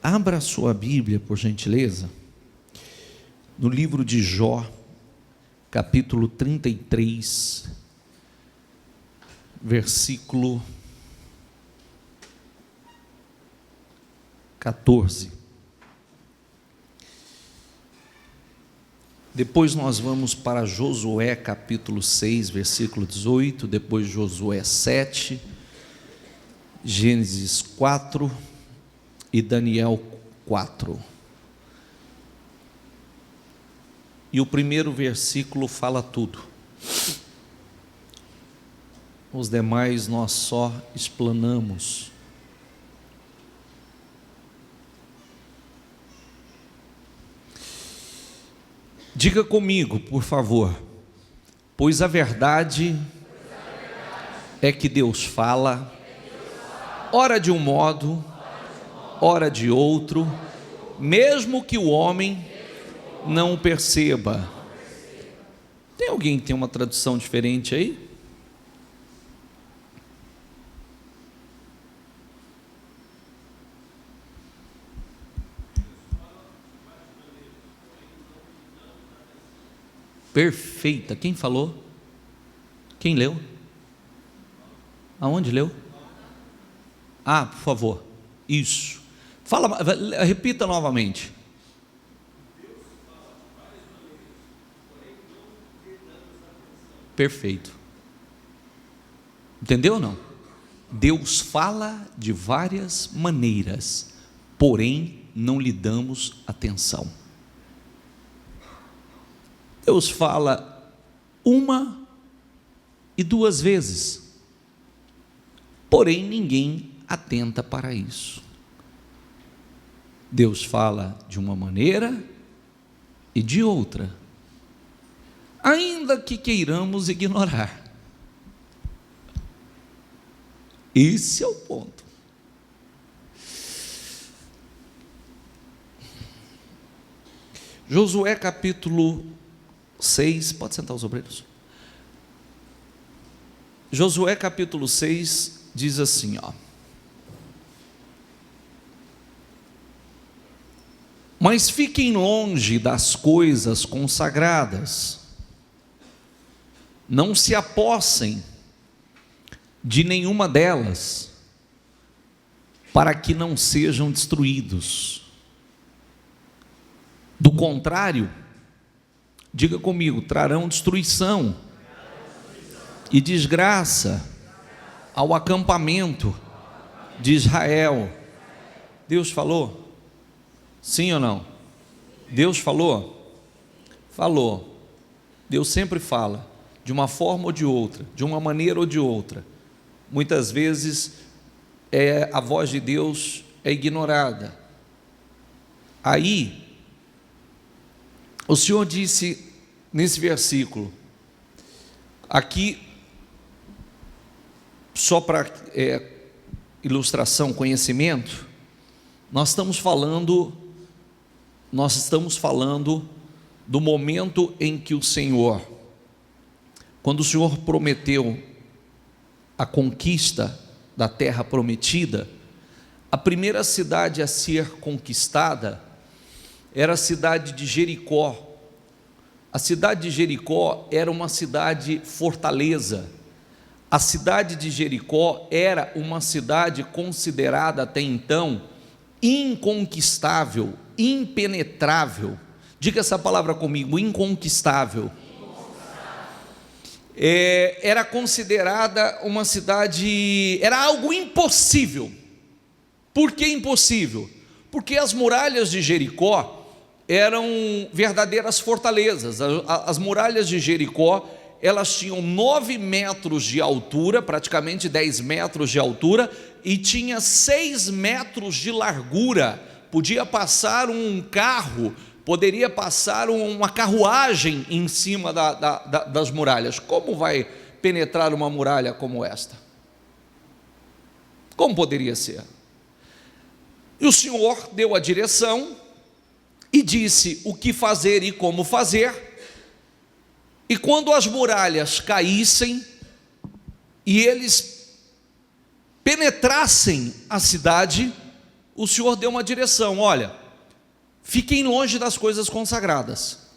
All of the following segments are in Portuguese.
Abra a sua Bíblia, por gentileza, no livro de Jó, capítulo 33, versículo 14. Depois nós vamos para Josué, capítulo 6, versículo 18, depois Josué 7, Gênesis 4 e Daniel 4. E o primeiro versículo fala tudo. Os demais nós só explanamos. Diga comigo, por favor. Pois a verdade é que Deus fala, ora de um modo, ora de outro, mesmo que o homem não perceba. Tem alguém que tem uma tradução diferente aí? Perfeita. Quem falou? Quem leu? Aonde leu? Ah, por favor. Isso. Fala, repita novamente. Perfeito. Entendeu ou não? Deus fala de várias maneiras, porém não lhe damos atenção. Deus fala uma e duas vezes, porém ninguém atenta para isso. Deus fala de uma maneira e de outra, ainda que queiramos ignorar. Esse é o ponto. Josué capítulo 6, pode sentar os obreiros. Josué capítulo 6 diz assim, ó: mas fiquem longe das coisas consagradas, não se apossem de nenhuma delas, para que não sejam destruídos. Do contrário, diga comigo, trarão destruição e desgraça ao acampamento de Israel. Deus falou? Sim ou não? Deus falou? Falou. Deus sempre fala, de uma forma ou de outra, de uma maneira ou de outra. Muitas vezes a voz de Deus é ignorada. Aí, o Senhor disse nesse versículo, aqui, só para ilustração, conhecimento, nós estamos falando do momento em que o Senhor, quando o Senhor prometeu a conquista da terra prometida, a primeira cidade a ser conquistada era a cidade de Jericó. A cidade de Jericó era uma cidade fortaleza. A cidade de Jericó era uma cidade considerada até então inconquistável, impenetrável. Diga essa palavra comigo, inconquistável. Era considerada uma cidade, era algo impossível. Por que impossível? Porque as muralhas de Jericó eram verdadeiras fortalezas. As muralhas de Jericó, elas tinham 9 metros de altura, praticamente 10 metros de altura, e tinha 6 metros de largura. Podia passar um carro, poderia passar uma carruagem em cima das muralhas. Como vai penetrar uma muralha como esta? Como poderia ser? E o Senhor deu a direção e disse o que fazer e como fazer. E quando as muralhas caíssem e eles penetrassem a cidade, o Senhor deu uma direção: olha, fiquem longe das coisas consagradas.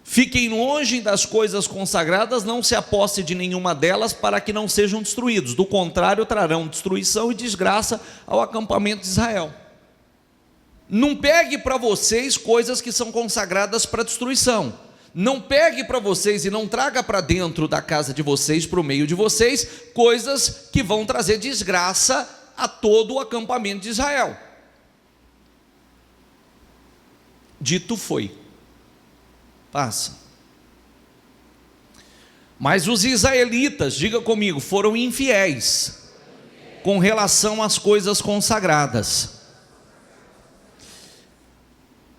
Fiquem longe das coisas consagradas, não se aposse de nenhuma delas, para que não sejam destruídos. Do contrário, trarão destruição e desgraça ao acampamento de Israel. Não pegue para vocês coisas que são consagradas para destruição. Não pegue para vocês e não traga para dentro da casa de vocês, para o meio de vocês, coisas que vão trazer desgraça a todo o acampamento de Israel. Dito foi. Passa. Mas os israelitas, diga comigo, foram infiéis com relação às coisas consagradas.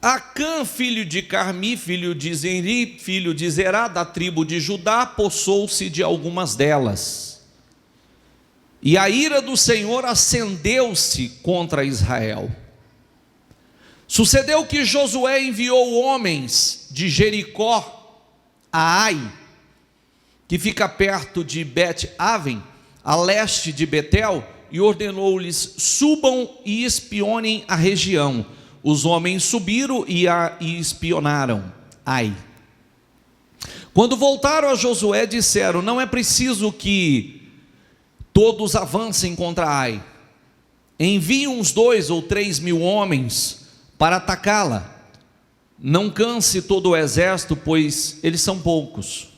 Acã, filho de Carmi, filho de Zenri, filho de Zerá, da tribo de Judá, apossou-se de algumas delas. E a ira do Senhor acendeu-se contra Israel. Sucedeu que Josué enviou homens de Jericó a Ai, que fica perto de Bet-Aven, a leste de Betel, e ordenou-lhes: subam e espionem a região. Os homens subiram e espionaram Ai. Quando voltaram a Josué, disseram: não é preciso que todos avancem contra Ai. Enviem uns 2 ou 3 mil homens para atacá-la. Não canse todo o exército, pois eles são poucos.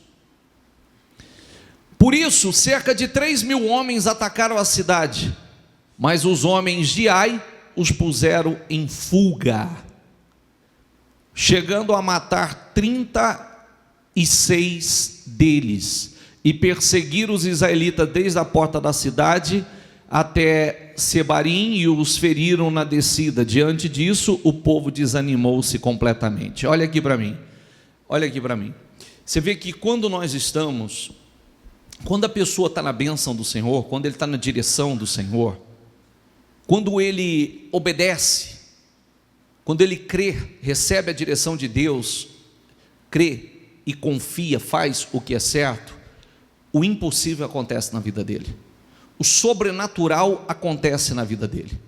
Por isso, cerca de 3 mil homens atacaram a cidade, mas os homens de Ai os puseram em fuga, chegando a matar 36 deles, e perseguiram os israelitas desde a porta da cidade até Sebarim, e os feriram na descida. Diante disso, o povo desanimou-se completamente. Olha aqui para mim, olha aqui para mim. Você vê que quando a pessoa está na bênção do Senhor, quando ele está na direção do Senhor, quando ele obedece, quando ele crê, recebe a direção de Deus, crê e confia, faz o que é certo, o impossível acontece na vida dele. O sobrenatural acontece na vida dele.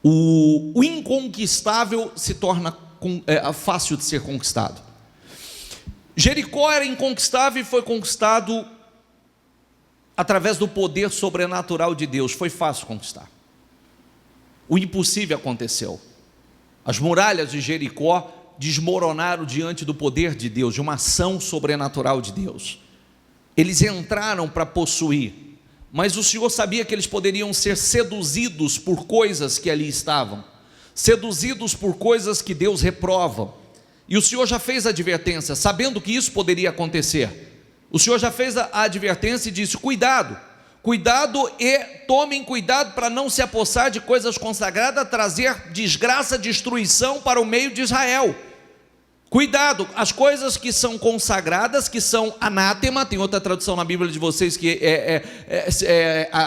O inconquistável se torna fácil de ser conquistado. Jericó era inconquistável e foi conquistado através do poder sobrenatural de Deus. Foi fácil conquistar. O impossível aconteceu. As muralhas de Jericó desmoronaram diante do poder de Deus, de uma ação sobrenatural de Deus. Eles entraram para possuir, mas o Senhor sabia que eles poderiam ser seduzidos por coisas que ali estavam, seduzidos por coisas que Deus reprova. E o Senhor já fez a advertência, sabendo que isso poderia acontecer. O Senhor já fez a advertência e disse: cuidado e tomem cuidado para não se apossar de coisas consagradas, trazer desgraça, destruição para o meio de Israel. Cuidado, as coisas que são consagradas, que são anátema, tem outra tradução na Bíblia de vocês que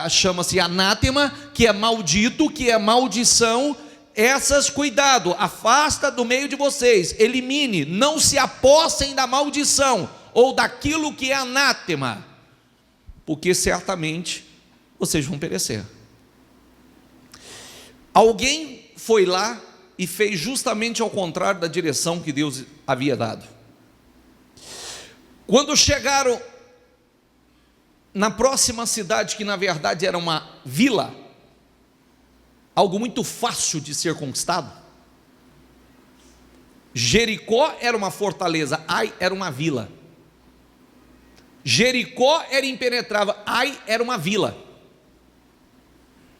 chama-se anátema, que é maldito, que é maldição. Essas, cuidado, afasta do meio de vocês, elimine, não se apossem da maldição ou daquilo que é anátema, porque certamente vocês vão perecer. Alguém foi lá e fez justamente ao contrário da direção que Deus havia dado. Quando chegaram na próxima cidade, que na verdade era uma vila, algo muito fácil de ser conquistado. Jericó era uma fortaleza, Ai era uma vila. Jericó era impenetrável, Ai era uma vila.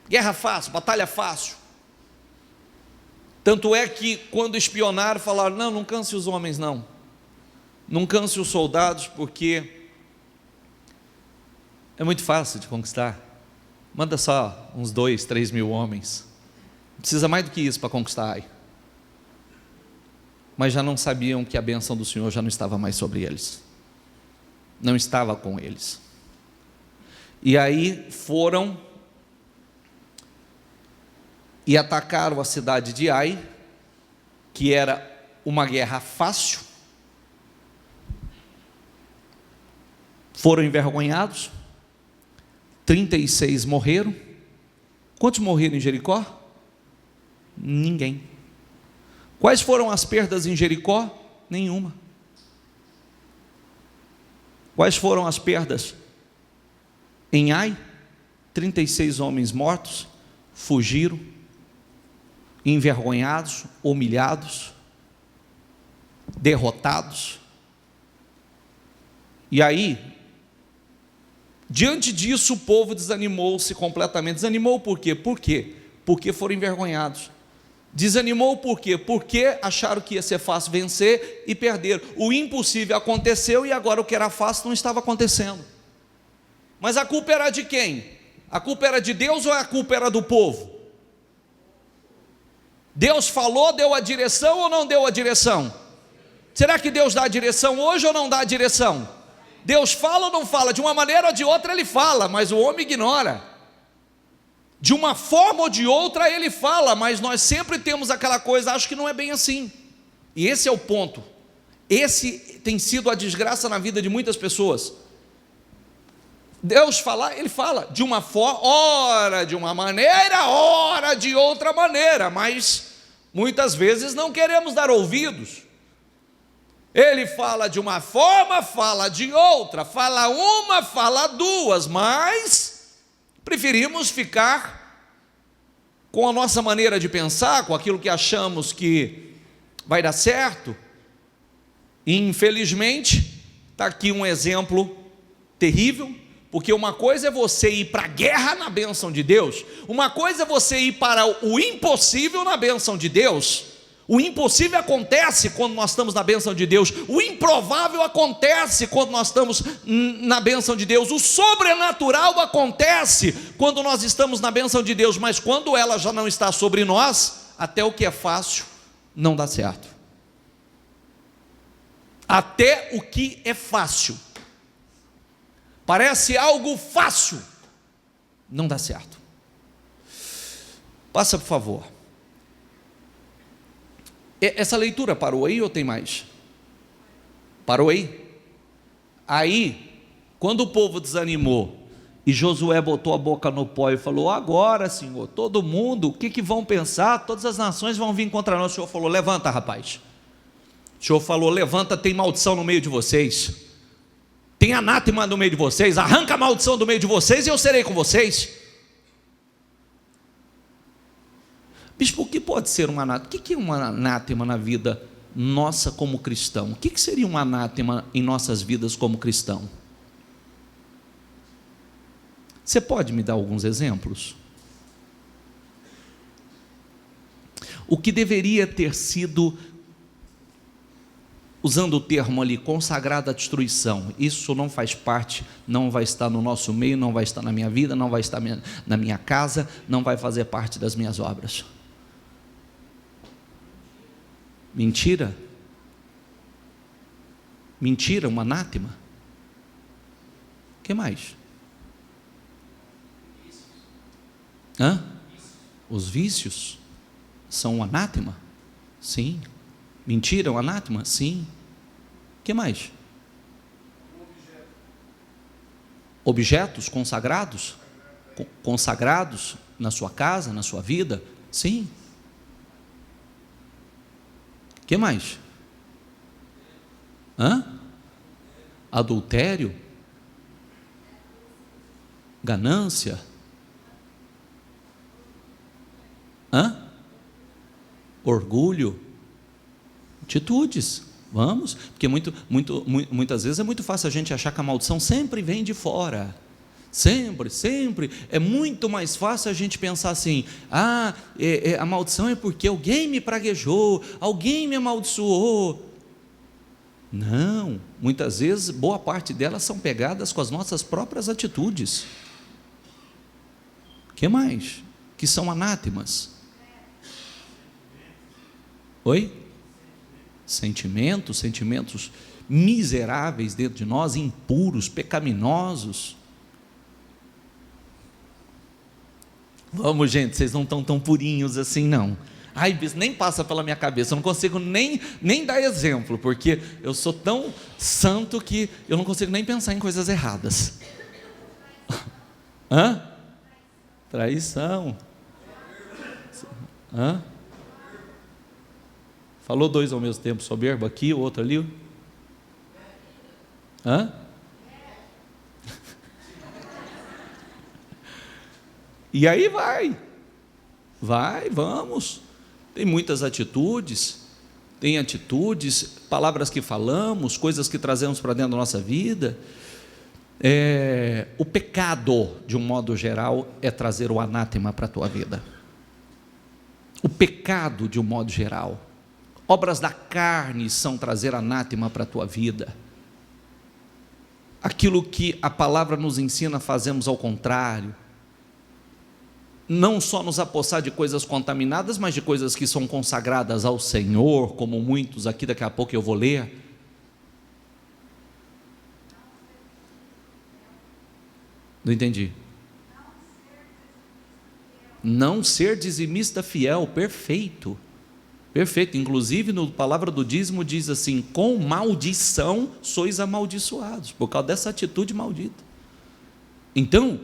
Guerra fácil, batalha fácil. Tanto é que quando espionaram, falaram: não canse os homens, não canse os soldados, porque é muito fácil de conquistar. Manda só uns 2, 3 mil homens, não precisa mais do que isso para conquistar Ai. Mas já não sabiam que a bênção do Senhor já não estava mais sobre eles, não estava com eles. E aí foram e atacaram a cidade de Ai, que era uma guerra fácil. Foram envergonhados, 36 morreram. Quantos morreram em Jericó? Ninguém. Quais foram as perdas em Jericó? Nenhuma. Quais foram as perdas em Ai? 36 homens mortos, fugiram, envergonhados, humilhados, derrotados. E aí, diante disso, o povo desanimou-se completamente. Desanimou por quê? Por quê? Porque foram envergonhados. Desanimou por quê? Porque acharam que ia ser fácil vencer e perderam. O impossível aconteceu e agora o que era fácil não estava acontecendo. Mas a culpa era de quem? A culpa era de Deus ou a culpa era do povo? Deus falou, deu a direção ou não deu a direção? Será que Deus dá a direção hoje ou não dá a direção? Deus fala ou não fala? De uma maneira ou de outra ele fala, mas o homem ignora. De uma forma ou de outra ele fala, mas nós sempre temos aquela coisa, acho que não é bem assim. E esse é o ponto. Esse tem sido a desgraça na vida de muitas pessoas. Deus fala, ele fala de uma forma, ora de uma maneira, ora de outra maneira, mas muitas vezes não queremos dar ouvidos. Ele fala de uma forma, fala de outra, fala uma, fala duas, mas preferimos ficar com a nossa maneira de pensar, com aquilo que achamos que vai dar certo. E infelizmente, está aqui um exemplo terrível, porque uma coisa é você ir para a guerra na bênção de Deus, uma coisa é você ir para o impossível na bênção de Deus. O impossível acontece quando nós estamos na bênção de Deus, o improvável acontece quando nós estamos na bênção de Deus, o sobrenatural acontece quando nós estamos na bênção de Deus, mas quando ela já não está sobre nós, até o que é fácil não dá certo. Até o que é fácil, parece algo fácil, não dá certo. Passa por favor. Essa leitura parou aí ou tem mais? Parou aí? Aí, quando o povo desanimou e Josué botou a boca no pó e falou: agora, Senhor, todo mundo, o que vão pensar? Todas as nações vão vir contra nós. O Senhor falou: levanta, rapaz. O Senhor falou: levanta, tem maldição no meio de vocês, tem anátema no meio de vocês, arranca a maldição do meio de vocês e eu serei com vocês. Bispo, o que pode ser um anátema? O que é um anátema na vida nossa como cristão? O que seria um anátema em nossas vidas como cristão? Você pode me dar alguns exemplos? O que deveria ter sido, usando o termo ali, consagrado à destruição, isso não faz parte, não vai estar no nosso meio, não vai estar na minha vida, não vai estar na minha casa, não vai fazer parte das minhas obras. Mentira? Mentira, um anátema? O que mais? Os vícios são um anátema? Sim. Mentira é um anátema? Sim. O que mais? Objetos consagrados? Consagrados na sua casa, na sua vida? Sim. O que mais? Adultério? Ganância? Orgulho? Atitudes, vamos, porque muitas vezes é muito fácil a gente achar que a maldição sempre vem de fora, sempre, é muito mais fácil a gente pensar assim, a maldição é porque alguém me praguejou, alguém me amaldiçoou. Não, muitas vezes, boa parte delas são pegadas com as nossas próprias atitudes. O que mais? Que são anátemas? Oi? Sentimentos miseráveis dentro de nós, impuros, pecaminosos. Vamos, gente, vocês não estão tão purinhos assim, não. Ai, nem passa pela minha cabeça, eu não consigo nem dar exemplo, porque eu sou tão santo que eu não consigo nem pensar em coisas erradas. Traição. Falou dois ao mesmo tempo, soberbo aqui, o outro ali. Hã? E aí vamos. Tem muitas atitudes, palavras que falamos, coisas que trazemos para dentro da nossa vida. O pecado, de um modo geral, é trazer o anátema para a tua vida. O pecado, de um modo geral, obras da carne são trazer anátema para a tua vida. Aquilo que a palavra nos ensina, fazemos ao contrário. Não só nos apossar de coisas contaminadas, mas de coisas que são consagradas ao Senhor, como muitos aqui, daqui a pouco eu vou ler. Não entendi. Não ser dizimista fiel, perfeito. Perfeito, inclusive na palavra do dízimo diz assim: com maldição sois amaldiçoados, por causa dessa atitude maldita. Então,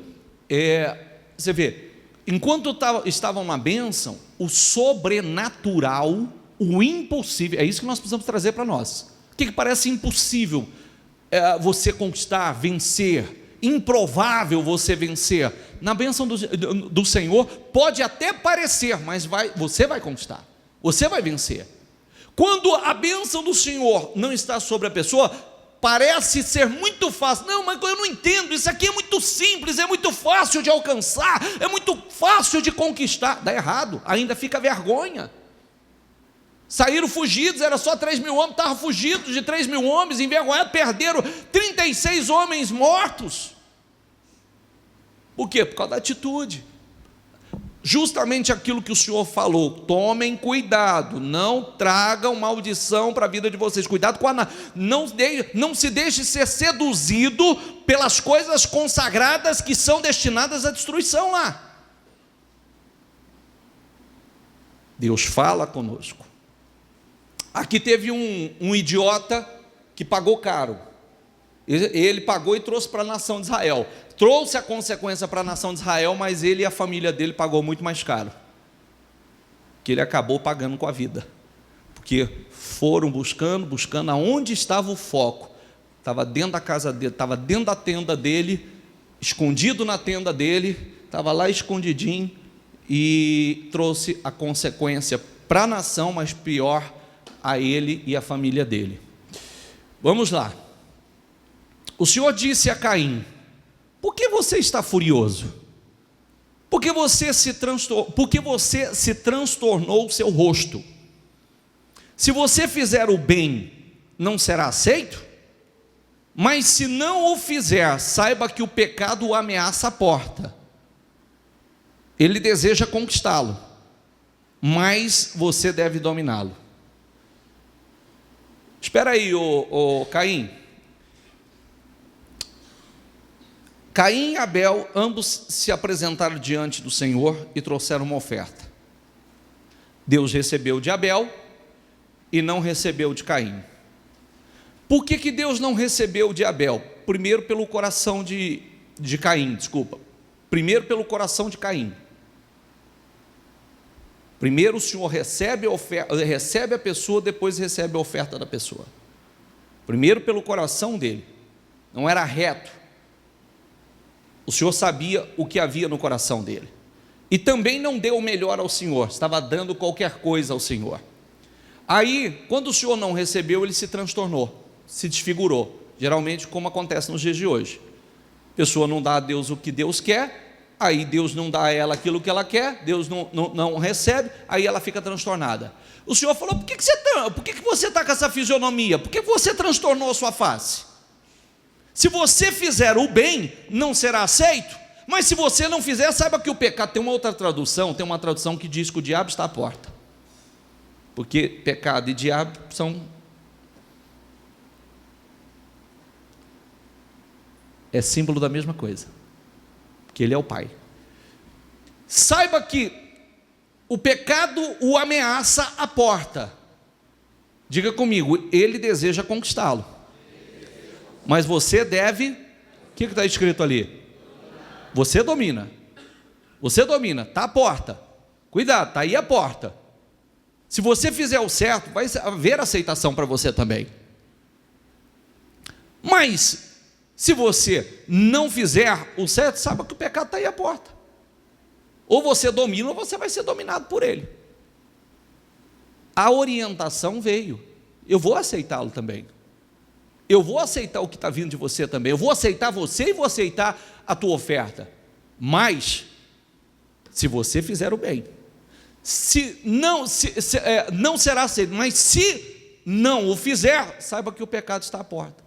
você vê, enquanto estavam na bênção, o sobrenatural, o impossível, é isso que nós precisamos trazer para nós. O que parece impossível você conquistar, vencer, improvável você vencer, na bênção do Senhor, pode até parecer, mas você vai conquistar, você vai vencer. Quando a bênção do Senhor não está sobre a pessoa, parece ser muito fácil. Não, mas eu não entendo, isso aqui é muito simples, é muito fácil de alcançar, é muito fácil de conquistar. Dá errado, ainda fica vergonha. Saíram fugidos, era só 3.000 homens, estavam fugidos de 3.000 homens, envergonhados, perderam 36 homens mortos. Por quê? Por causa da atitude. Justamente aquilo que o Senhor falou: tomem cuidado, não tragam maldição para a vida de vocês. Cuidado com não se deixe ser seduzido pelas coisas consagradas que são destinadas à destruição lá. Deus fala conosco. Aqui teve um idiota que pagou caro. Ele pagou e trouxe para a nação de Israel. Trouxe a consequência para a nação de Israel, mas ele e a família dele pagou muito mais caro, que ele acabou pagando com a vida, porque foram buscando aonde estava o foco. Estava dentro da casa dele, estava dentro da tenda dele, escondido na tenda dele, estava lá escondidinho, e trouxe a consequência para a nação, mas pior a ele e a família dele. Vamos lá. O Senhor disse a Caim: por que você está furioso? Por que você se transtornou o seu rosto? Se você fizer o bem, não será aceito? Mas se não o fizer, saiba que o pecado o ameaça a porta. Ele deseja conquistá-lo, mas você deve dominá-lo. Espera aí, Caim. Caim e Abel, ambos se apresentaram diante do Senhor e trouxeram uma oferta. Deus recebeu de Abel e não recebeu de Caim. Por que Deus não recebeu de Abel? Primeiro pelo coração de Caim, Primeiro pelo coração de Caim. Primeiro o Senhor recebe a pessoa, depois recebe a oferta da pessoa. Primeiro pelo coração dele. Não era reto. O Senhor sabia o que havia no coração dele. E também não deu o melhor ao Senhor, estava dando qualquer coisa ao Senhor. Aí, quando o Senhor não recebeu, ele se transtornou, se desfigurou. Geralmente, como acontece nos dias de hoje. A pessoa não dá a Deus o que Deus quer, aí Deus não dá a ela aquilo que ela quer, Deus não recebe, aí ela fica transtornada. O Senhor falou: por que você está com essa fisionomia? Por que você transtornou a sua face? Se você fizer o bem, não será aceito, mas se você não fizer, saiba que o pecado, tem uma outra tradução, tem uma tradução que diz que o diabo está à porta, porque pecado e diabo é símbolo da mesma coisa, porque ele é o pai. Saiba que o pecado o ameaça à porta. Diga comigo: ele deseja conquistá-lo. Mas você deve, o que está escrito ali? Você domina, está à porta, cuidado, está aí a porta. Se você fizer o certo, vai haver aceitação para você também. Mas, se você não fizer o certo, saiba que o pecado está aí à porta. Ou você domina, ou você vai ser dominado por ele. A orientação veio. Eu vou aceitá-lo também. Eu vou aceitar o que está vindo de você também. Eu vou aceitar você e vou aceitar a tua oferta. Mas, se você fizer o bem, não será aceito. Mas se não o fizer, saiba que o pecado está à porta.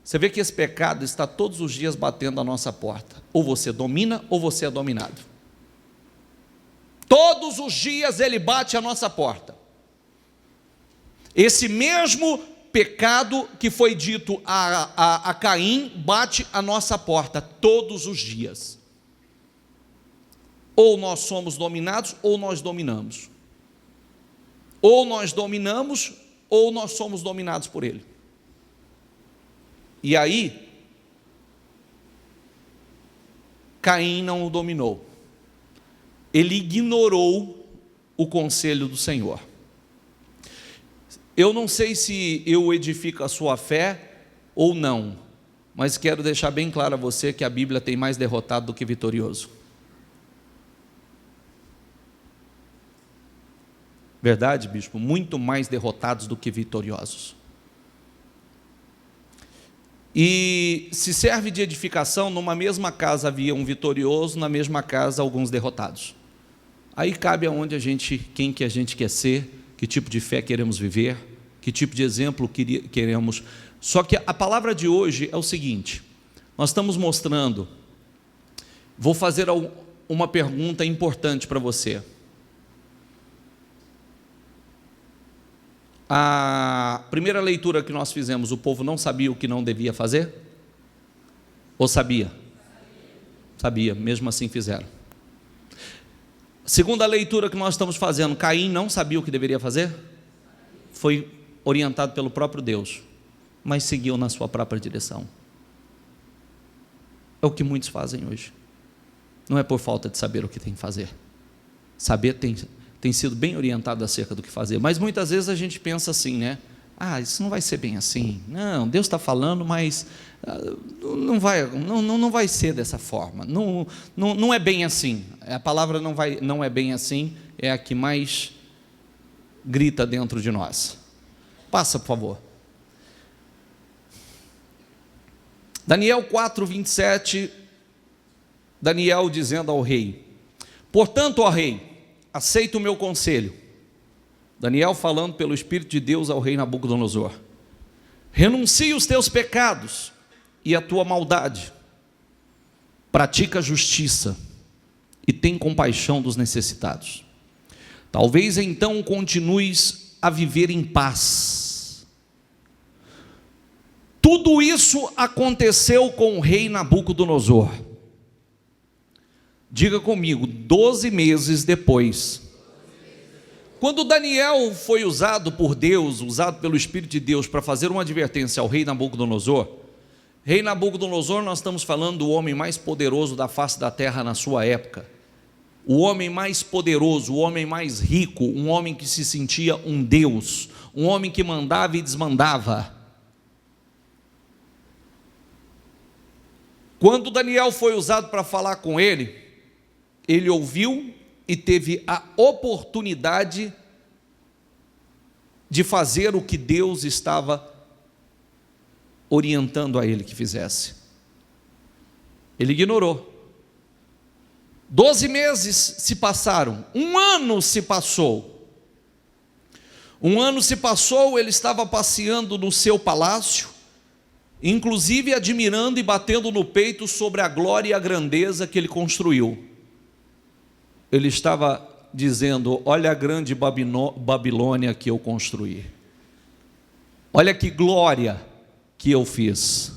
Você vê que esse pecado está todos os dias batendo a nossa porta. Ou você domina, ou você é dominado. Todos os dias ele bate a nossa porta. Esse mesmo pecado que foi dito a Caim bate a nossa porta todos os dias. Ou nós somos dominados, ou nós dominamos. Ou nós dominamos, ou nós somos dominados por ele. E aí, Caim não o dominou. Ele ignorou o conselho do Senhor. Eu não sei se eu edifico a sua fé ou não, mas quero deixar bem claro a você que a Bíblia tem mais derrotado do que vitorioso. Verdade, bispo? Muito mais derrotados do que vitoriosos. E se serve de edificação, numa mesma casa havia um vitorioso, na mesma casa alguns derrotados. Aí cabe aonde quem que a gente quer ser, que tipo de fé queremos viver, que tipo de exemplo queremos. Só que a palavra de hoje é o seguinte: nós estamos mostrando, vou fazer uma pergunta importante para você. A primeira leitura que nós fizemos, o povo não sabia o que não devia fazer? Ou sabia? Sabia, mesmo assim fizeram. Segunda leitura que nós estamos fazendo, Caim não sabia o que deveria fazer? Foi orientado pelo próprio Deus, mas seguiu na sua própria direção. É o que muitos fazem hoje. Não é por falta de saber o que tem que fazer. Saber tem sido bem orientado acerca do que fazer, mas muitas vezes a gente pensa assim, né? Isso não vai ser bem assim. Não, Deus está falando, mas não vai ser dessa forma. Não é bem assim. A palavra não é bem assim, é a que mais grita dentro de nós. Passa, por favor. Daniel 4:27, Daniel dizendo ao rei: portanto, ó rei, aceita o meu conselho. Daniel falando pelo Espírito de Deus ao rei Nabucodonosor: renuncie os teus pecados e a tua maldade, pratica a justiça e tem compaixão dos necessitados. Talvez então continues a viver em paz. Tudo isso aconteceu com o rei Nabucodonosor. Diga comigo, 12 meses depois. Quando Daniel foi usado por Deus, usado pelo Espírito de Deus para fazer uma advertência ao rei Nabucodonosor, nós estamos falando do homem mais poderoso da face da terra na sua época. O homem mais poderoso, o homem mais rico, um homem que se sentia um Deus, um homem que mandava e desmandava. Quando Daniel foi usado para falar com ele ouviu e teve a oportunidade de fazer o que Deus estava orientando a ele que fizesse. Ele ignorou. 12 meses se passaram, um ano se passou. Ele estava passeando no seu palácio, inclusive admirando e batendo no peito sobre a glória e a grandeza que ele construiu. Ele estava dizendo: olha a grande Babilônia que eu construí, olha que glória que eu fiz.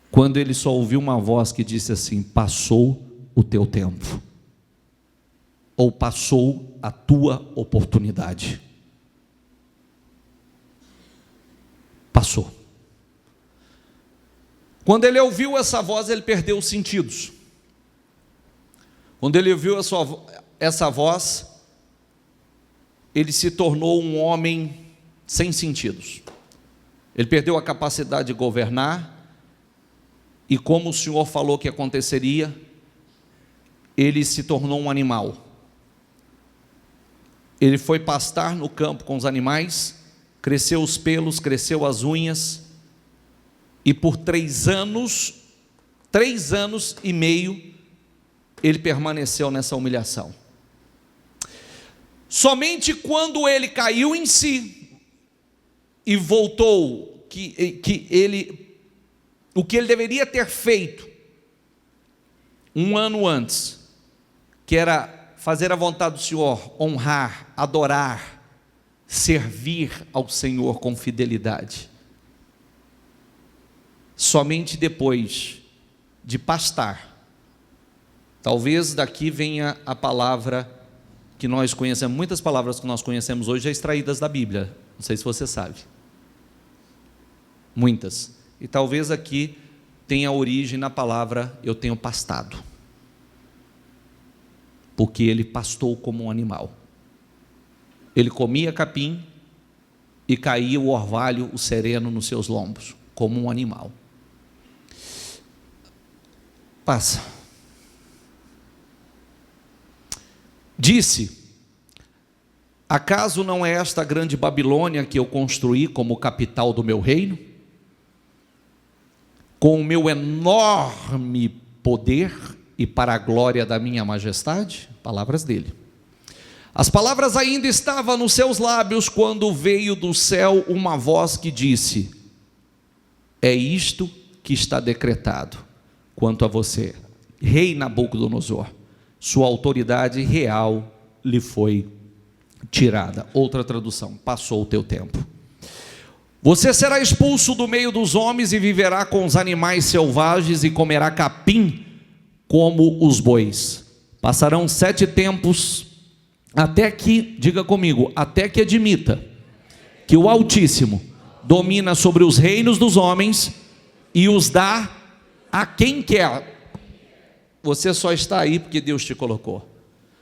Quando ele só ouviu uma voz que disse assim: passou o teu tempo, ou passou a tua oportunidade. Passou. Quando ele ouviu essa voz, ele perdeu os sentidos. Quando ele ouviu essa voz, ele se tornou um homem sem sentidos. Ele perdeu a capacidade de governar, e como o Senhor falou que aconteceria, ele se tornou um animal. Ele foi pastar no campo com os animais, cresceu os pelos, cresceu as unhas, e por 3 anos e meio, ele permaneceu nessa humilhação. Somente quando ele caiu em si e voltou, o que ele deveria ter feito 1 ano antes, que era fazer a vontade do Senhor, honrar, adorar, servir ao Senhor com fidelidade. Somente depois de pastar, talvez daqui venha a palavra que nós conhecemos, muitas palavras que nós conhecemos hoje já extraídas da Bíblia, não sei se você sabe, muitas, e talvez aqui tenha origem na palavra eu tenho pastado, porque ele pastou como um animal, ele comia capim e caía o orvalho, o sereno nos seus lombos, como um animal. Passa. Disse: acaso não é esta grande Babilônia que eu construí como capital do meu reino? Com o meu enorme poder e para a glória da minha majestade? Palavras dele. As palavras ainda estavam nos seus lábios quando veio do céu uma voz que disse: é isto que está decretado quanto a você, rei Nabucodonosor, sua autoridade real lhe foi tirada. Outra tradução: passou o teu tempo. Você será expulso do meio dos homens e viverá com os animais selvagens e comerá capim como os bois. Passarão 7 tempos até que, diga comigo, até que admita que o Altíssimo domina sobre os reinos dos homens e os dá a quem quer. Você só está aí porque Deus te colocou.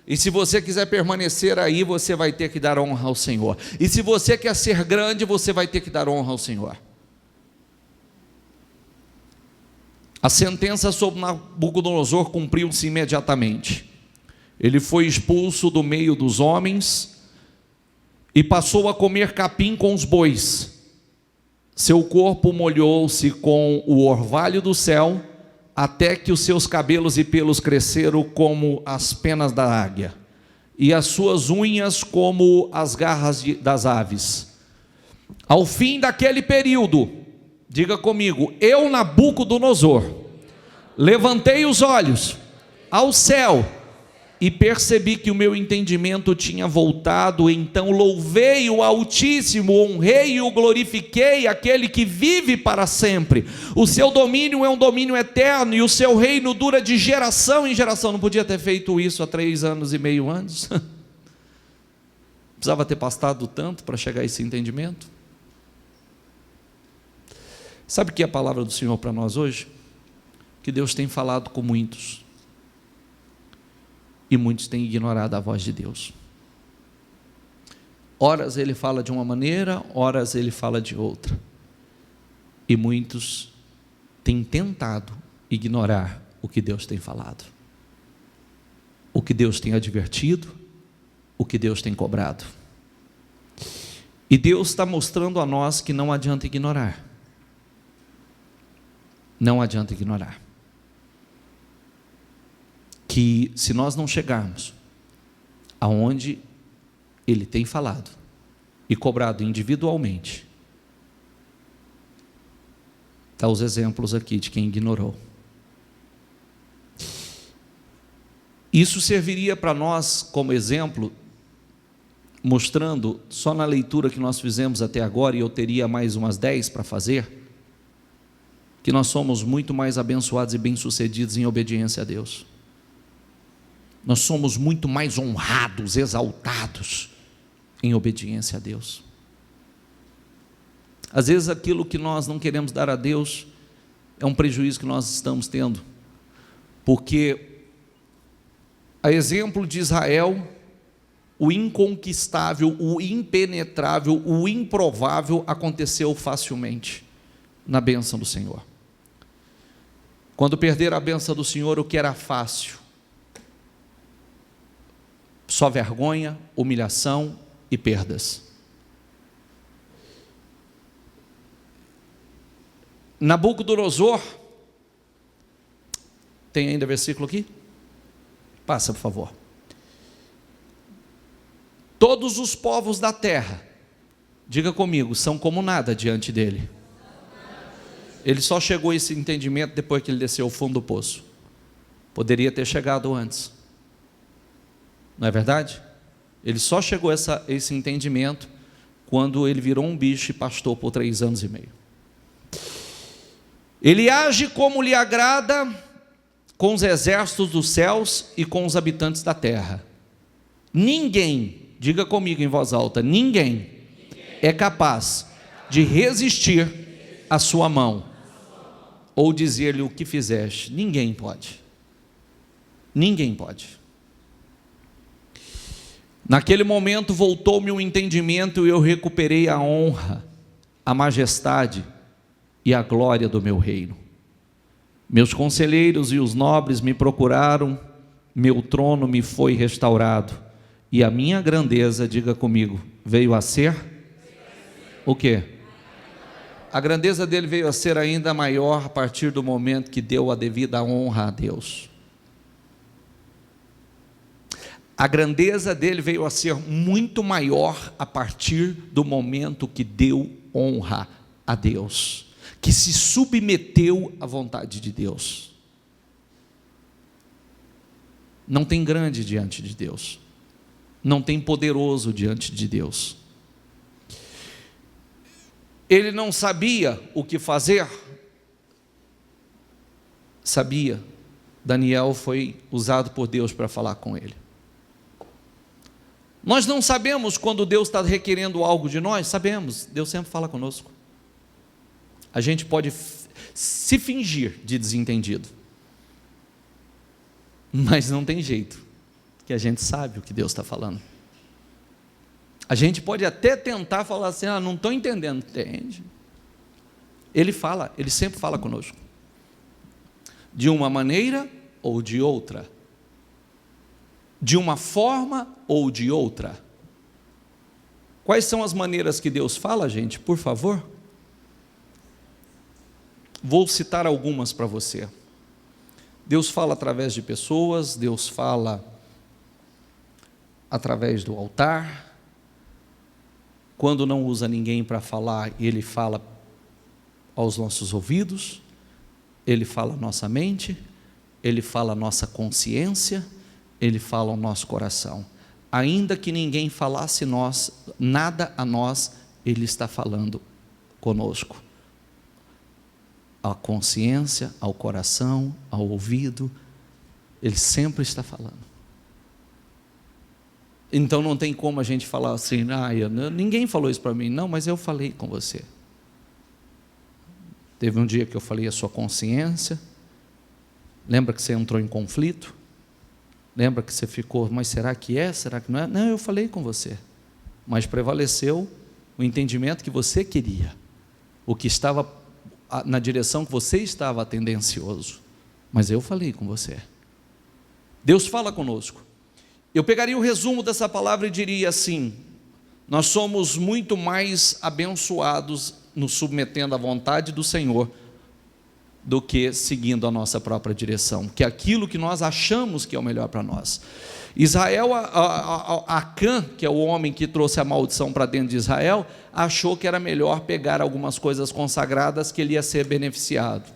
E se você quiser permanecer aí, você vai ter que dar honra ao Senhor. E se você quer ser grande, você vai ter que dar honra ao Senhor. A sentença sobre Nabucodonosor cumpriu-se imediatamente. Ele foi expulso do meio dos homens e passou a comer capim com os bois. Seu corpo molhou-se com o orvalho do céu, até que os seus cabelos e pelos cresceram como as penas da águia, e as suas unhas como as garras das aves. Ao fim daquele período, diga comigo, eu, Nabucodonosor, levantei os olhos ao céu e percebi que o meu entendimento tinha voltado. Então louvei o Altíssimo, honrei e o glorifiquei, aquele que vive para sempre. O seu domínio é um domínio eterno e o seu reino dura de geração em geração. Não podia ter feito isso há 3 anos e meio antes? Precisava ter pastado tanto para chegar a esse entendimento? Sabe o que é a palavra do Senhor para nós hoje? Que Deus tem falado com muitos, e muitos têm ignorado a voz de Deus. Horas ele fala de uma maneira, horas ele fala de outra. E muitos têm tentado ignorar o que Deus tem falado, o que Deus tem advertido, o que Deus tem cobrado. E Deus está mostrando a nós que não adianta ignorar. Não adianta ignorar. Que se nós não chegarmos aonde Ele tem falado e cobrado individualmente, está os exemplos aqui de quem ignorou. Isso serviria para nós como exemplo, mostrando, só na leitura que nós fizemos até agora, e eu teria mais umas 10 para fazer, que nós somos muito mais abençoados e bem-sucedidos em obediência a Deus. Nós somos muito mais honrados, exaltados em obediência a Deus. Às vezes aquilo que nós não queremos dar a Deus é um prejuízo que nós estamos tendo, porque a exemplo de Israel, o inconquistável, o impenetrável, o improvável aconteceu facilmente na bênção do Senhor. Quando perderam a bênção do Senhor, o que era fácil? Só vergonha, humilhação e perdas. Nabucodonosor, tem ainda versículo aqui? Passa, por favor. Todos os povos da terra, diga comigo, são como nada diante dele. Ele só chegou a esse entendimento depois que ele desceu ao fundo do poço. Poderia ter chegado antes. Não é verdade? Ele só chegou a esse entendimento quando ele virou um bicho e pastou por 3 anos e meio. Ele age como lhe agrada com os exércitos dos céus e com os habitantes da terra. Ninguém, diga comigo em voz alta, ninguém é capaz de resistir à sua mão ou dizer-lhe o que fizeste. Ninguém pode. Ninguém pode. Naquele momento voltou-me o entendimento e eu recuperei a honra, a majestade e a glória do meu reino. Meus conselheiros e os nobres me procuraram, meu trono me foi restaurado, e a minha grandeza, diga comigo, veio a ser o quê? A grandeza dele veio a ser ainda maior a partir do momento que deu a devida honra a Deus. A grandeza dele veio a ser muito maior a partir do momento que deu honra a Deus, que se submeteu à vontade de Deus. Não tem grande diante de Deus, não tem poderoso diante de Deus. Ele não sabia o que fazer? Sabia. Daniel foi usado por Deus para falar com ele. Nós não sabemos quando Deus está requerendo algo de nós? Sabemos, Deus sempre fala conosco. A gente pode se fingir de desentendido, mas não tem jeito, que a gente sabe o que Deus está falando. A gente pode até tentar falar assim, não estou entendendo, entende? Ele fala, ele sempre fala conosco, de uma maneira ou de outra, de uma forma ou de outra. Quais são as maneiras que Deus fala, gente? Por favor. Vou citar algumas para você. Deus fala através de pessoas, Deus fala através do altar. Quando não usa ninguém para falar, Ele fala aos nossos ouvidos, Ele fala à nossa mente, Ele fala à nossa consciência, Ele fala ao nosso coração. Ainda que ninguém falasse nada a nós, Ele está falando conosco. À consciência, ao coração, ao ouvido, Ele sempre está falando. Então não tem como a gente falar assim, ninguém falou isso para mim. Não, mas eu falei com você. Teve um dia que eu falei a sua consciência. Lembra que você entrou em conflito? Lembra que você ficou, mas será que é? Será que não é? Não, eu falei com você. Mas prevaleceu o entendimento que você queria. O que estava na direção que você estava tendencioso. Mas eu falei com você. Deus fala conosco. Eu pegaria o resumo dessa palavra e diria assim: nós somos muito mais abençoados nos submetendo à vontade do Senhor do que seguindo a nossa própria direção, que é aquilo que nós achamos que é o melhor para nós. Israel, Acã, que é o homem que trouxe a maldição para dentro de Israel, achou que era melhor pegar algumas coisas consagradas que ele ia ser beneficiado.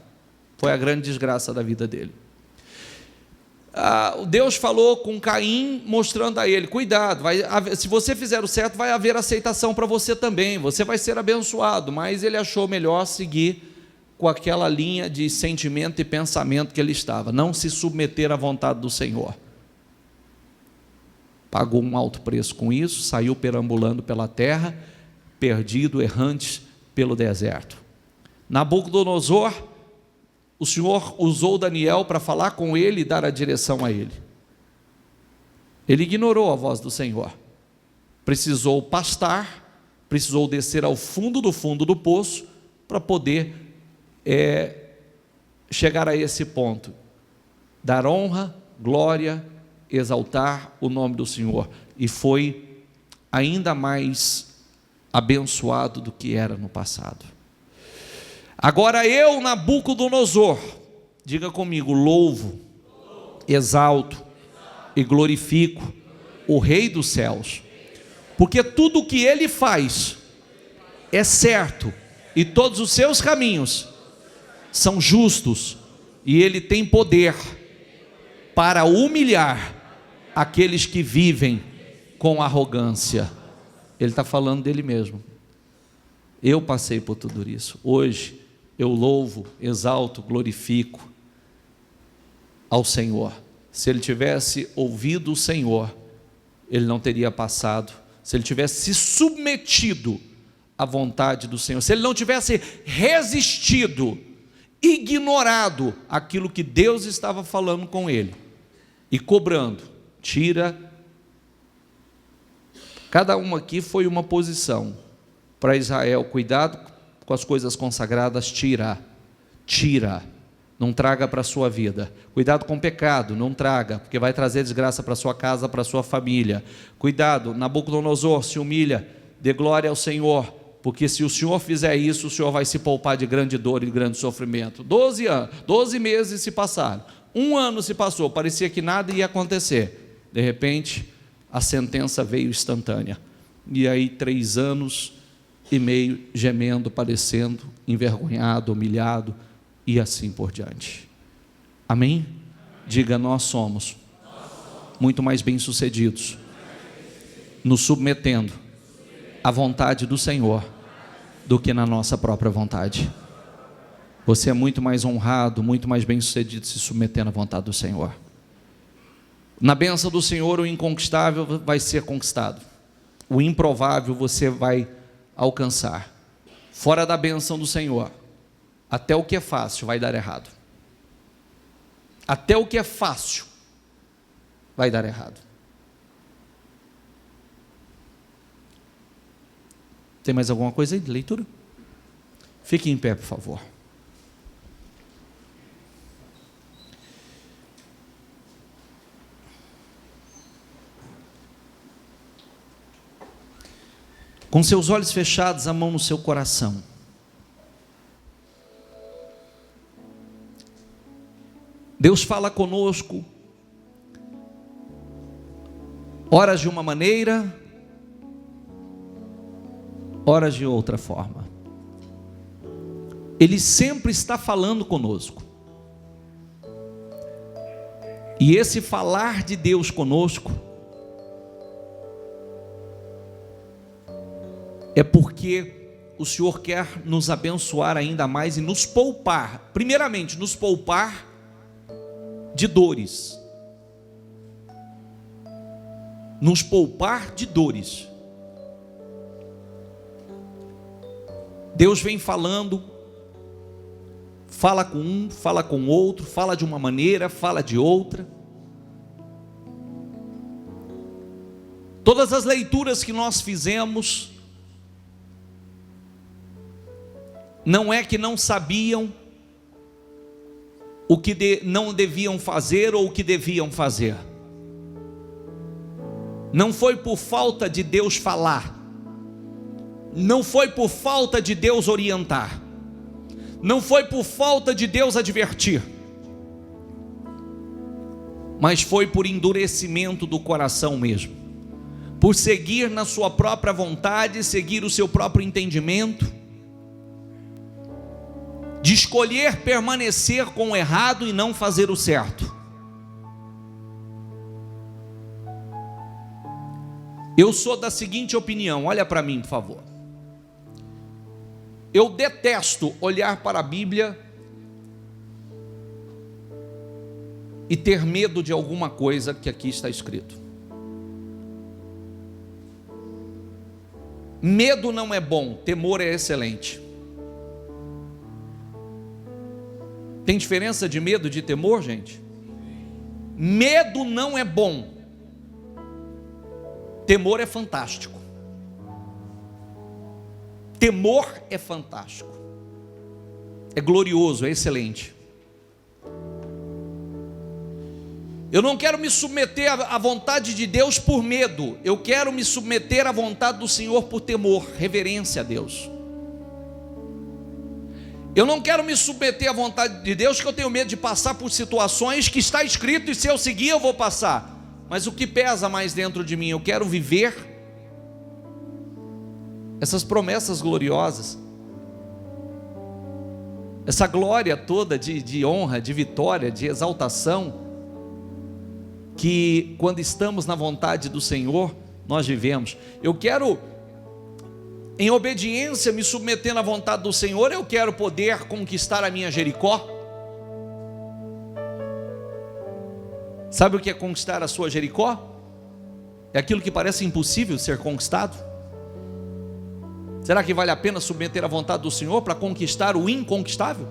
Foi a grande desgraça da vida dele. Deus falou com Caim, mostrando a ele, cuidado, se você fizer o certo, vai haver aceitação para você também, você vai ser abençoado. Mas ele achou melhor seguir com aquela linha de sentimento e pensamento que ele estava, não se submeter à vontade do Senhor. Pagou um alto preço com isso, saiu perambulando pela terra, perdido, errante pelo deserto. Nabucodonosor, o Senhor usou Daniel para falar com ele e dar a direção a ele. Ele ignorou a voz do Senhor. precisou pastar, precisou descer ao fundo do poço para poder chegar a esse ponto, dar honra, glória, exaltar o nome do Senhor, e foi ainda mais abençoado do que era no passado. Agora eu, Nabucodonosor, diga comigo, louvo, exalto e glorifico o Rei dos céus, porque tudo o que ele faz é certo, e todos os seus caminhos são justos, e ele tem poder para humilhar aqueles que vivem com arrogância. Ele está falando dele mesmo. Eu passei por tudo isso. Hoje eu louvo, exalto, glorifico ao Senhor. Se ele tivesse ouvido o Senhor, ele não teria passado. Se ele tivesse se submetido à vontade do Senhor, se ele não tivesse resistido, ignorado aquilo que Deus estava falando com ele e cobrando, tira. Cada uma aqui foi uma posição para Israel: cuidado com as coisas consagradas, tira, não traga para a sua vida. Cuidado com o pecado, não traga, porque vai trazer desgraça para a sua casa, para a sua família. Cuidado, Nabucodonosor, se humilha, dê glória ao Senhor, porque se o Senhor fizer isso, o Senhor vai se poupar de grande dor e de grande sofrimento. 12 meses se passaram, 1 ano se passou, parecia que nada ia acontecer. De repente, a sentença veio instantânea, e aí 3 anos e meio gemendo, padecendo, envergonhado, humilhado, e assim por diante. Amém? Diga, nós somos muito mais bem-sucedidos nos submetendo à vontade do Senhor do que na nossa própria vontade. Você é muito mais honrado, muito mais bem-sucedido se submetendo à vontade do Senhor. Na bênção do Senhor, o inconquistável vai ser conquistado, o improvável você vai alcançar. Fora da bênção do Senhor, até o que é fácil vai dar errado. Até o que é fácil vai dar errado. Tem mais alguma coisa aí de leitura? Fique em pé, por favor. Com seus olhos fechados, a mão no seu coração. Deus fala conosco, horas de uma maneira, horas de outra forma. Ele sempre está falando conosco. E esse falar de Deus conosco é porque o Senhor quer nos abençoar ainda mais e nos poupar, primeiramente nos poupar de dores, nos poupar de dores. Deus vem falando, fala com um, fala com outro, fala de uma maneira, fala de outra. Todas as leituras que nós fizemos, não é que não sabiam o que não deviam fazer ou o que deviam fazer. Não foi por falta de Deus falar, não foi por falta de Deus orientar, não foi por falta de Deus advertir, mas foi por endurecimento do coração mesmo, por seguir na sua própria vontade, seguir o seu próprio entendimento, de escolher permanecer com o errado e não fazer o certo. Eu sou da seguinte opinião, olha para mim, por favor. Eu detesto olhar para a Bíblia e ter medo de alguma coisa que aqui está escrito. Medo não é bom, temor é excelente. Tem diferença de medo e de temor, gente? Medo não é bom. Temor é fantástico. Temor é fantástico. É glorioso, é excelente. Eu não quero me submeter à vontade de Deus por medo. Eu quero me submeter à vontade do Senhor por temor, reverência a Deus. Eu não quero me submeter à vontade de Deus porque eu tenho medo de passar por situações que está escrito e se eu seguir eu vou passar. Mas o que pesa mais dentro de mim? Eu quero viver essas promessas gloriosas, essa glória toda de honra, de vitória, de exaltação, que quando estamos na vontade do Senhor, nós vivemos. Eu quero, em obediência, me submetendo à vontade do Senhor. Eu quero poder conquistar a minha Jericó. Sabe o que é conquistar a sua Jericó? É aquilo que parece impossível ser conquistado. Será que vale a pena submeter à vontade do Senhor para conquistar o inconquistável?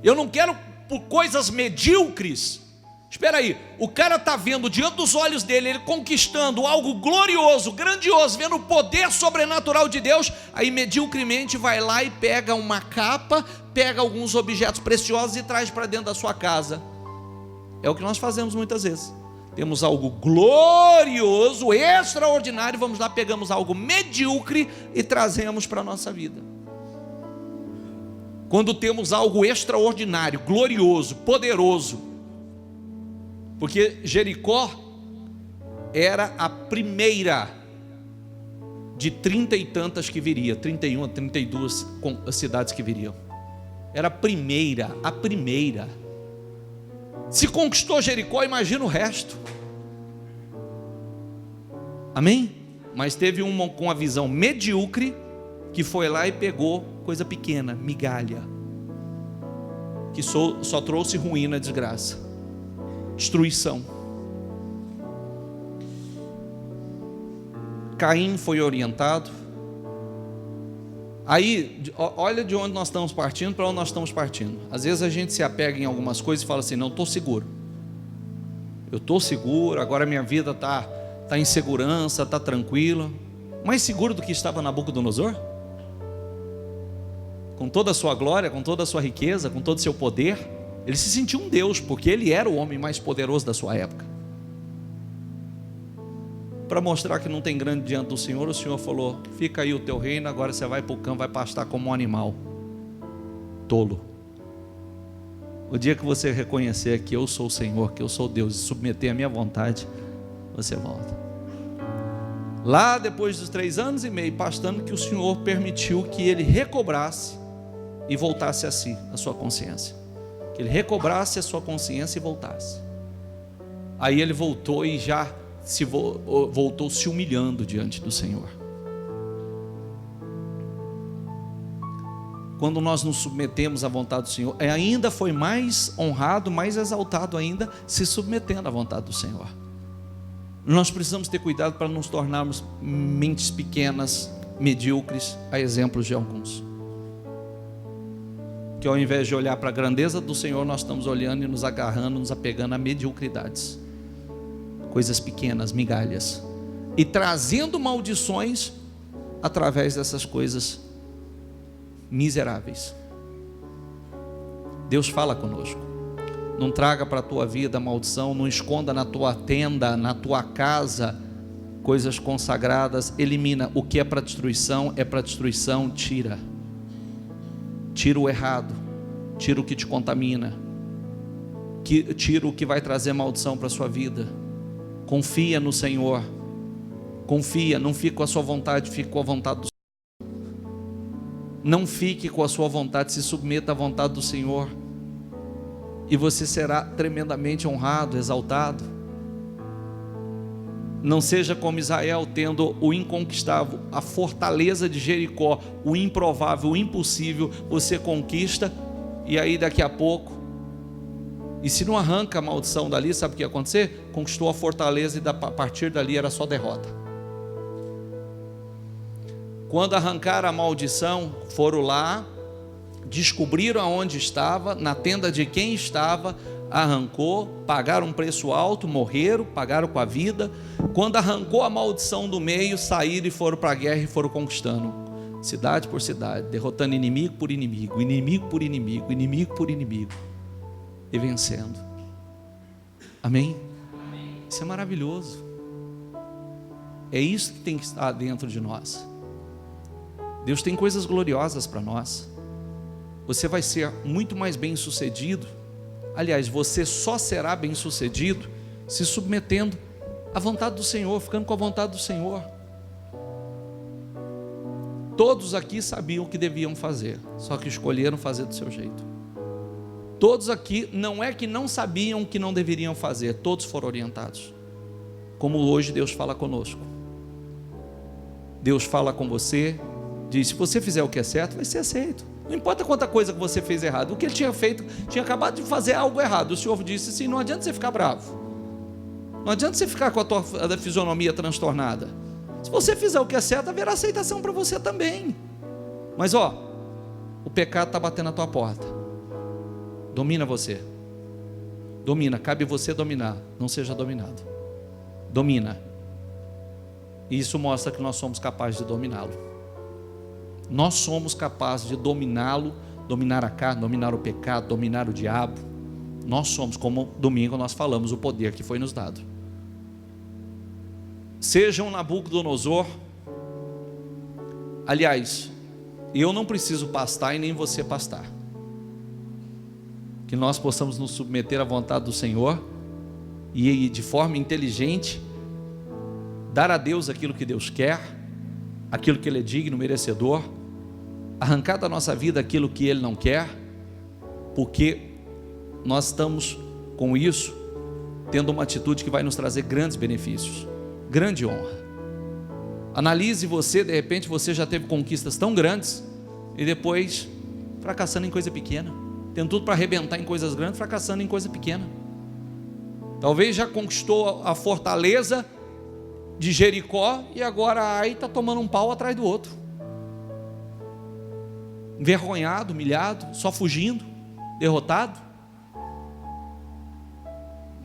Eu não quero por coisas medíocres. Espera aí, o cara está vendo diante dos olhos dele, ele conquistando algo glorioso, grandioso, vendo o poder sobrenatural de Deus, aí mediocremente vai lá e pega uma capa, pega alguns objetos preciosos e traz para dentro da sua casa. É o que nós fazemos muitas vezes. Temos algo glorioso, extraordinário, vamos lá, pegamos algo medíocre e trazemos para a nossa vida. Quando temos algo extraordinário, glorioso, poderoso, porque Jericó era a primeira de 30 e tantas que viria, 31, 32 cidades que viriam. Era a primeira. Se conquistou Jericó, imagina o resto. Amém? Mas teve uma com a visão medíocre, que foi lá e pegou coisa pequena, migalha, que só trouxe ruína, desgraça, destruição. Caim foi orientado. Aí, olha de onde nós estamos partindo para onde nós estamos partindo. Às vezes a gente se apega em algumas coisas e fala assim: não, estou seguro. Eu estou seguro, agora minha vida está em segurança, está tranquila. Mais seguro do que estava Nabucodonosor? Com toda a sua glória, com toda a sua riqueza, com todo o seu poder. Ele se sentiu um Deus, porque ele era o homem mais poderoso da sua época. Para mostrar que não tem grande diante do Senhor, o Senhor falou: fica aí o teu reino, agora você vai para o campo, vai pastar como um animal. Tolo. O dia que você reconhecer que eu sou o Senhor, que eu sou Deus, e submeter a minha vontade, você volta. Lá depois dos 3 anos e meio pastando, que o Senhor permitiu que ele recobrasse e voltasse a si, a sua consciência. Que ele recobrasse a sua consciência e voltasse. Aí ele voltou e já voltou se humilhando diante do Senhor. Quando nós nos submetemos à vontade do Senhor, ainda foi mais honrado, mais exaltado ainda, se submetendo à vontade do Senhor. Nós precisamos ter cuidado para não nos tornarmos mentes pequenas, medíocres, a exemplos de alguns. Que ao invés de olhar para a grandeza do Senhor, nós estamos olhando e nos agarrando, nos apegando a mediocridades, coisas pequenas, migalhas, e trazendo maldições através dessas coisas miseráveis. Deus fala conosco: não traga para a tua vida maldição, não esconda na tua tenda, na tua casa, coisas consagradas. Elimina o que é para destruição, tira o errado, tira o que te contamina, tira o que vai trazer maldição para a sua vida. Confia no Senhor, confia, não fique com a sua vontade, fique com a vontade do Senhor. Não fique com a sua vontade, se submeta à vontade do Senhor, e você será tremendamente honrado, exaltado. Não seja como Israel, tendo o inconquistável, a fortaleza de Jericó, o improvável, o impossível, você conquista, e aí daqui a pouco, e se não arranca a maldição dali, sabe o que ia acontecer? Conquistou a fortaleza e a partir dali era só derrota. Quando arrancaram a maldição, foram lá, descobriram aonde estava, na tenda de quem estava, arrancou, pagaram um preço alto, morreram, pagaram com a vida. Quando arrancou a maldição do meio, saíram e foram para a guerra e foram conquistando, cidade por cidade, derrotando inimigo por inimigo, inimigo por inimigo, inimigo por inimigo, e vencendo. Amém? Isso é maravilhoso. É isso que tem que estar dentro de nós. Deus tem coisas gloriosas para nós. Você vai ser muito mais bem sucedido. Aliás, você só será bem sucedido se submetendo à vontade do Senhor, ficando com a vontade do Senhor. Todos aqui sabiam o que deviam fazer, só que escolheram fazer do seu jeito. Todos aqui, não é que não sabiam o que não deveriam fazer, todos foram orientados. Como hoje Deus fala conosco. Deus fala com você, diz: se você fizer o que é certo, vai ser aceito. Não importa quanta coisa que você fez errado. O que ele tinha feito, tinha acabado de fazer algo errado. O Senhor disse assim: não adianta você ficar bravo, não adianta você ficar com a tua fisionomia transtornada. Se você fizer o que é certo, haverá aceitação para você também. Mas o pecado está batendo na tua porta. Domina você. Domina, cabe você dominar. Não seja dominado. Domina. E isso mostra que nós somos capazes de dominá-lo. Nós somos capazes de dominá-lo, dominar a carne, dominar o pecado, dominar o diabo. Nós somos, como domingo nós falamos, o poder que foi nos dado. Seja um Nabucodonosor. Aliás, eu não preciso pastar e nem você pastar. Que nós possamos nos submeter à vontade do Senhor e de forma inteligente dar a Deus aquilo que Deus quer, aquilo que Ele é digno, merecedor, arrancar da nossa vida aquilo que Ele não quer, porque nós estamos com isso tendo uma atitude que vai nos trazer grandes benefícios, grande honra. Analise você, de repente você já teve conquistas tão grandes e depois fracassando em coisa pequena, tendo tudo para arrebentar em coisas grandes, fracassando em coisa pequena. Talvez já conquistou a fortaleza de Jericó e agora aí está tomando um pau atrás do outro, envergonhado, humilhado, só fugindo, derrotado.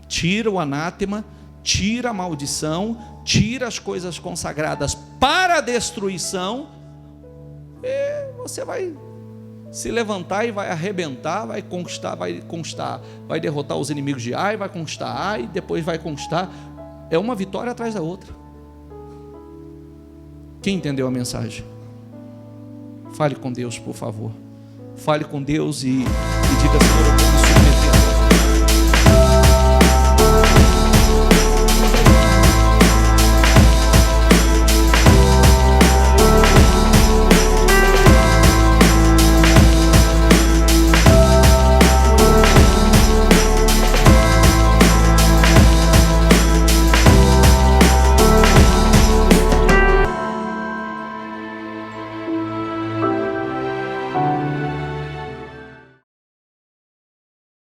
Tira o anátema, tira a maldição, tira as coisas consagradas para a destruição, e você vai se levantar e vai arrebentar, vai conquistar, vai derrotar os inimigos de Ai, vai conquistar Ai, depois vai conquistar. É uma vitória atrás da outra. Quem entendeu a mensagem? Fale com Deus, por favor. Fale com Deus e diga: Senhor,